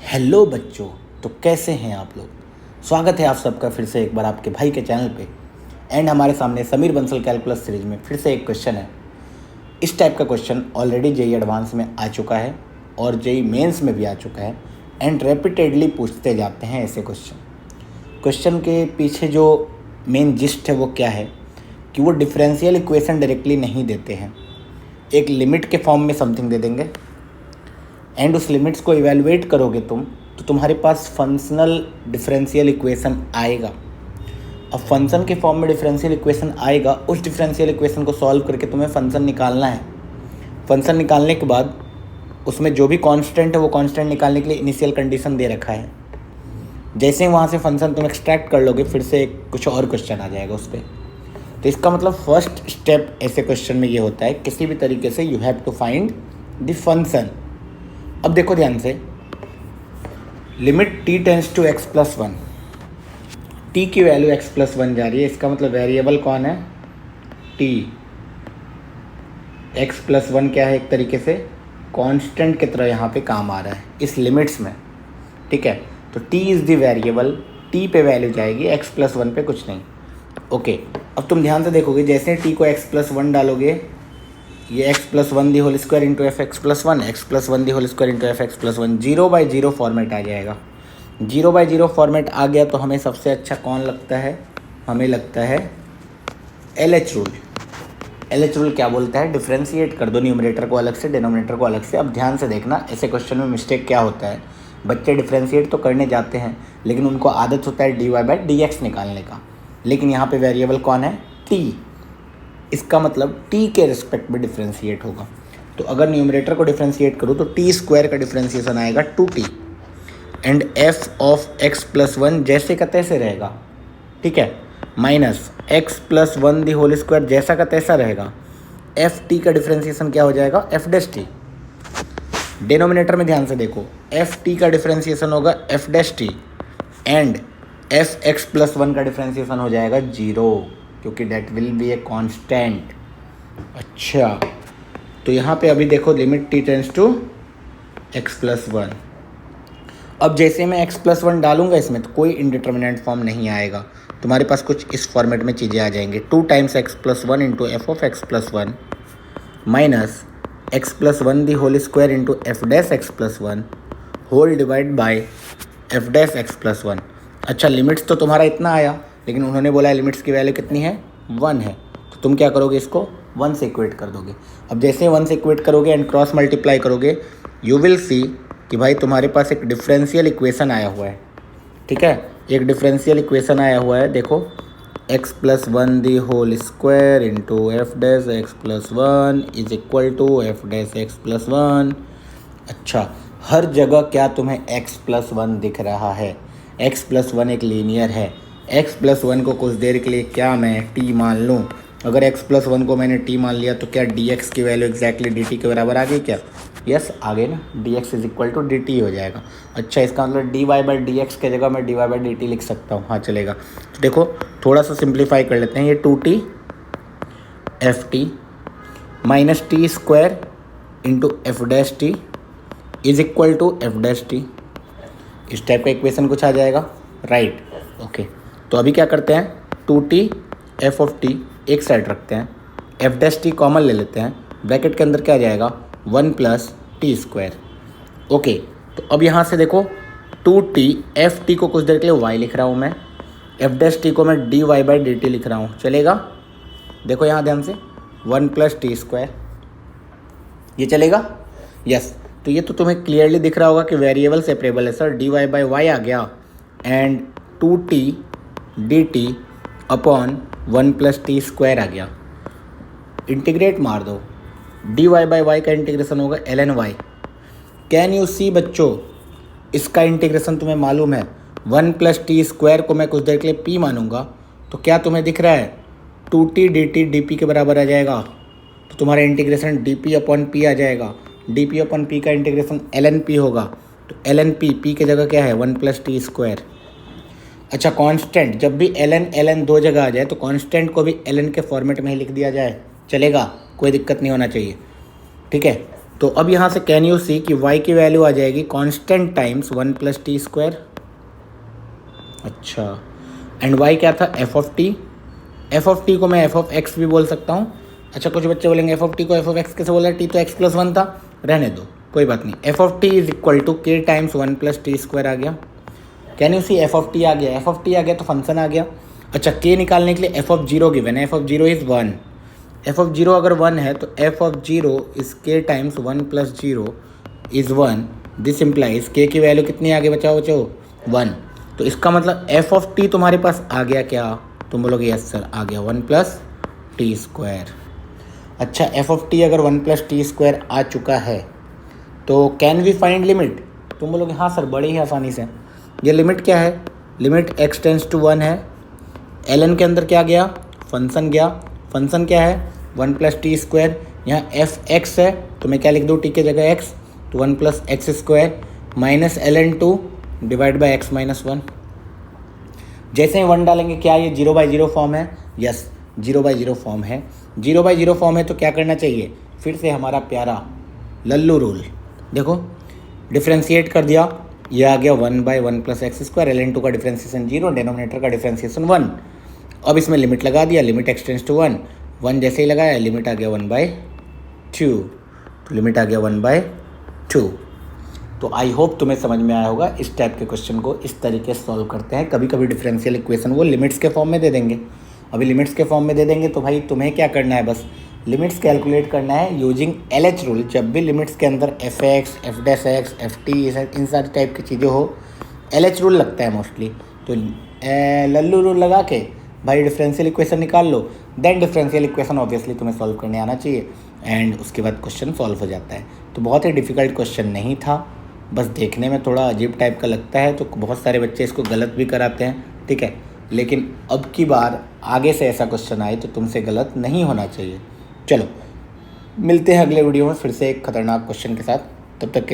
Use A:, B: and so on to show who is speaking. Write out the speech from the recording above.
A: Hello बच्चों। तो कैसे हैं आप लोग। स्वागत है आप सबका फिर से एक बार आपके भाई के चैनल पे। एंड हमारे सामने समीर बंसल कैलकुलस सीरीज में फिर से एक क्वेश्चन है। इस टाइप का क्वेश्चन ऑलरेडी जेई एडवांस में आ चुका है और जेई मेंस में भी आ चुका है। एंड रेपिटेडली पूछते जाते हैं ऐसे क्वेश्चन के पीछे जो मेन जिस्ट है वो क्या है कि वो डिफरेंशियल इक्वेशन डायरेक्टली नहीं देते हैं, एक लिमिट के फॉर्म में समथिंग दे देंगे एंड उस लिमिट्स को इवेलुएट करोगे तुम तो तुम्हारे पास फंक्शनल डिफरेंशियल इक्वेशन आएगा। अब फंक्शन के फॉर्म में डिफरेंशियल इक्वेशन आएगा, उस डिफरेंशियल इक्वेशन को सॉल्व करके तुम्हें फंक्शन निकालना है। फंक्शन निकालने के बाद उसमें जो भी कांस्टेंट है वो कांस्टेंट निकालने के लिए इनिशियल कंडीशन दे रखा है। जैसे ही वहाँ से फंक्शन तुम एक्सट्रैक्ट कर लोगे फिर से कुछ और क्वेश्चन आ जाएगा उस पर। तो इसका मतलब फर्स्ट स्टेप ऐसे क्वेश्चन में ये होता है, किसी भी तरीके से you have to find the function. अब देखो ध्यान से, limit t tends to x plus one, t की वैल्यू x प्लस वन जा रही है। इसका मतलब वेरिएबल कौन है, t। x प्लस वन क्या है, एक तरीके से कांस्टेंट की तरह यहाँ पे काम आ रहा है इस लिमिट्स में, ठीक है। तो t is the variable, t पे वैल्यू जाएगी, x प्लस वन पे कुछ नहीं। ओके, अब तुम ध्यान से देखोगे जैसे t को x प्लस वन डालोगे, ये x plus one the whole square into F x plus one, X plus one the whole square into F x plus one, 0/0 format आ जाएगा। 0/0 फॉर्मेट आ गया तो हमें सबसे अच्छा कौन लगता है, हमें लगता है LH रूल। LH रूल क्या बोलता है, डिफ्रेंशिएट कर दो न्यूमरेटर को अलग से, डिनोमिनेटर को अलग से। अब ध्यान से देखना ऐसे क्वेश्चन में मिस्टेक क्या होता है, बच्चे डिफ्रेंशिएट तो करने जाते हैं लेकिन उनको आदत होता है dy/dx निकालने का, लेकिन यहाँ पे वेरिएबल कौन है, t। इसका मतलब t के रिस्पेक्ट में डिफ्रेंशिएट होगा। तो अगर न्यूमरेटर को डिफ्रेंशिएट करूँ तो टी स्क्वायर का डिफ्रेंशिएशन आएगा 2t and f of x plus one जैसे का तैसे रहेगा, ठीक है, minus x plus one the whole square जैसा का तैसा रहेगा। एफ टी का डिफ्रेंशिएशन क्या हो जाएगा, एफ डैश टी। डिनोमिनेटर में ध्यान से देखो, एफ टी का डिफ्रेंशिएशन होगा f dash t and f x plus one का डिफ्रेंशिएशन हो जाएगा 0, क्योंकि that will be a constant. अच्छा, तो यहाँ पे अभी देखो limit t tends to x plus one. अब जैसे मैं x प्लस वन डालूंगा इसमें तो कोई इंडिटर्मिनेंट फॉर्म नहीं आएगा, तुम्हारे पास कुछ इस फॉर्मेट में चीज़ें आ जाएंगी, 2 times x plus one into f of x plus one minus x plus one the whole square into f dash x plus one whole divide by f dash x plus one. अच्छा, limits तो तुम्हारा इतना आया लेकिन उन्होंने बोला है limits की वैल्यू कितनी है, 1 है। तो तुम क्या करोगे, इसको 1 से इक्वेट कर दोगे। अब जैसे ही 1 से इक्वेट करोगे एंड क्रॉस मल्टीप्लाई करोगे, यू विल सी कि भाई तुम्हारे पास एक डिफरेंशियल इक्वेशन आया हुआ है, ठीक है। एक डिफरेंशियल इक्वेशन आया हुआ है, देखो x plus one the whole square into f dash x plus one is equal to f dash x plus one. अच्छा, हर जगह क्या तुम्हें x प्लस वन दिख रहा है, x प्लस वन एक लीनियर है। x प्लस वन को कुछ देर के लिए क्या मैं t मान लूँ, अगर x प्लस वन को मैंने t मान लिया तो क्या dx की वैल्यू एग्जैक्टली dt के बराबर आ गई क्या, यस आ गई ना, dx is equal to dt हो जाएगा। अच्छा, इसका मतलब dy/dx के जगह मैं dy/dt लिख सकता हूँ, हाँ चलेगा। तो देखो थोड़ा सा सिंप्लीफाई कर लेते हैं, ये 2t f t minus t square into f dash t is equal to f dash t. इस टाइप का इक्वेशन कुछ आ जाएगा, राइट। ओके, तो अभी क्या करते हैं, 2t एफ ऑफ टी एक साइड रखते हैं, एफ डैश टी कॉमन ले लेते हैं, ब्रैकेट के अंदर क्या आ जाएगा, 1 प्लस टी स्क्वायर। ओके, तो अब यहाँ से देखो 2t एफ टी को कुछ देर के लिए y लिख रहा हूँ मैं, एफ डैश टी को मैं dy/dt लिख रहा हूँ, चलेगा। देखो यहाँ ध्यान से 1 प्लस टी स्क्वायर, ये चलेगा, यस। तो ये तो तुम्हें क्लियरली दिख रहा होगा कि वेरिएबल सेपरेबल है सर, dy/y आ गया and 2t dt upon 1 plus T square आ गया। इंटीग्रेट मार दो, dy/y का इंटीग्रेशन होगा ln y। कैन यू सी बच्चों, इसका इंटीग्रेशन तुम्हें मालूम है, 1 प्लस टी स्क्वायर को मैं कुछ देर के लिए p मानूंगा तो क्या तुम्हें दिख रहा है, 2t dt dp के बराबर आ जाएगा। तो तुम्हारा इंटीग्रेशन dp अपॉन p आ जाएगा, dp अपॉन p का इंटीग्रेशन ln p होगा। तो ln p की जगह क्या है, 1 प्लस टी स्क्वायर। अच्छा, कांस्टेंट जब भी ln दो जगह आ जाए तो कांस्टेंट को भी ln के फॉर्मेट में ही लिख दिया जाए, चलेगा, कोई दिक्कत नहीं होना चाहिए, ठीक है। तो अब यहाँ से कैन यू सी कि y की वैल्यू आ जाएगी constant times 1 plus T square. अच्छा, एंड y क्या था, एफ ऑफ टी को मैं एफ ऑफ एक्स भी बोल सकता हूँ। अच्छा, कुछ बच्चे बोलेंगे एफ ऑफ टी को एफ ऑफ एक्स कैसे बोला, टी तो एक्स प्लस वन था, रहने दो कोई बात नहीं। F of T is equal to K times 1 plus T square आ गया। Can you see F of T आ गया, एफ ऑफ टी आ गया तो फंक्शन आ गया। अच्छा, के निकालने के लिए एफ ऑफ जीरो गिवन है, F of zero is 1। F of zero अगर 1 है तो एफ ऑफ जीरो इज के times 1 plus zero is 1। This implies के की वैल्यू कितनी आगे बचाओ 1। तो इसका मतलब एफ ऑफ टी तुम्हारे पास आ गया क्या, तुम बोलोगे यस सर आ गया 1 प्लस टी स्क्वायर। अच्छा, एफ ऑफ टी अगर 1 प्लस टी स्क्वायर आ चुका है तो कैन वी फाइंड लिमिट, तुम बोलोगे हाँ सर बड़ी ही आसानी से। ये लिमिट क्या है, लिमिट x टेंस टू 1 है, ln के अंदर क्या गया, फंक्शन गया। फंक्शन क्या है 1 प्लस टी स्क्वायर, यहाँ एफ एक्स है तो मैं क्या लिख दूँ टी के जगह x, तो 1 plus x square minus ln2 divide by x minus 1। जैसे ही 1 डालेंगे क्या ये 0/0 फॉर्म है, यस 0/0 फॉर्म है। 0/0 फॉर्म है तो क्या करना चाहिए, फिर से हमारा प्यारा लल्लू रूल, देखो डिफ्रेंशिएट कर दिया, ये आ गया 1/1 प्लस एक्स स्क्वायर, ln2 का डिफ्रेंशिएशन 0, डेनोमिनेटर का डिफ्रेंशिएशन 1। अब इसमें लिमिट लगा दिया, लिमिट x टेंस टू 1 जैसे ही लगाया लिमिट आ गया 1/2, तो लिमिट आ गया 1/2। तो आई होप तुम्हें समझ में आया होगा। इस टाइप के क्वेश्चन को इस तरीके से सॉल्व करते हैं। कभी कभी डिफरेंशियल इक्वेशन वो लिमिट्स के फॉर्म में दे देंगे, अभी लिमिट्स के फॉर्म में दे देंगे तो भाई तुम्हें क्या करना है, बस लिमिट्स कैलकुलेट करना है यूजिंग LH रूल। जब भी लिमिट्स के अंदर F X, F dash X, F T, इन सारी टाइप की चीज़ें हो, LH रूल लगता है मोस्टली। तो लल्लू रूल लगा के भाई डिफरेंशियल इक्वेशन निकाल लो, देन डिफरेंशियल इक्वेशन ऑब्वियसली तुम्हें सॉल्व करने आना चाहिए, एंड उसके बाद क्वेश्चन सॉल्व हो जाता है। तो बहुत ही डिफ़िकल्ट क्वेश्चन नहीं था, बस देखने में थोड़ा अजीब टाइप का लगता है तो बहुत सारे बच्चे इसको गलत भी कराते हैं, ठीक है। लेकिन अब की बार आगे से ऐसा क्वेश्चन आए तो तुमसे गलत नहीं होना चाहिए। चलो मिलते हैं अगले वीडियो में फिर से एक खतरनाक क्वेश्चन के साथ, तब तक के